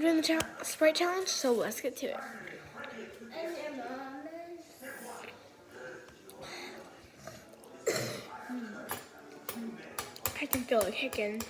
doing the Sprite challenge, so let's get to it. I can feel it kicking.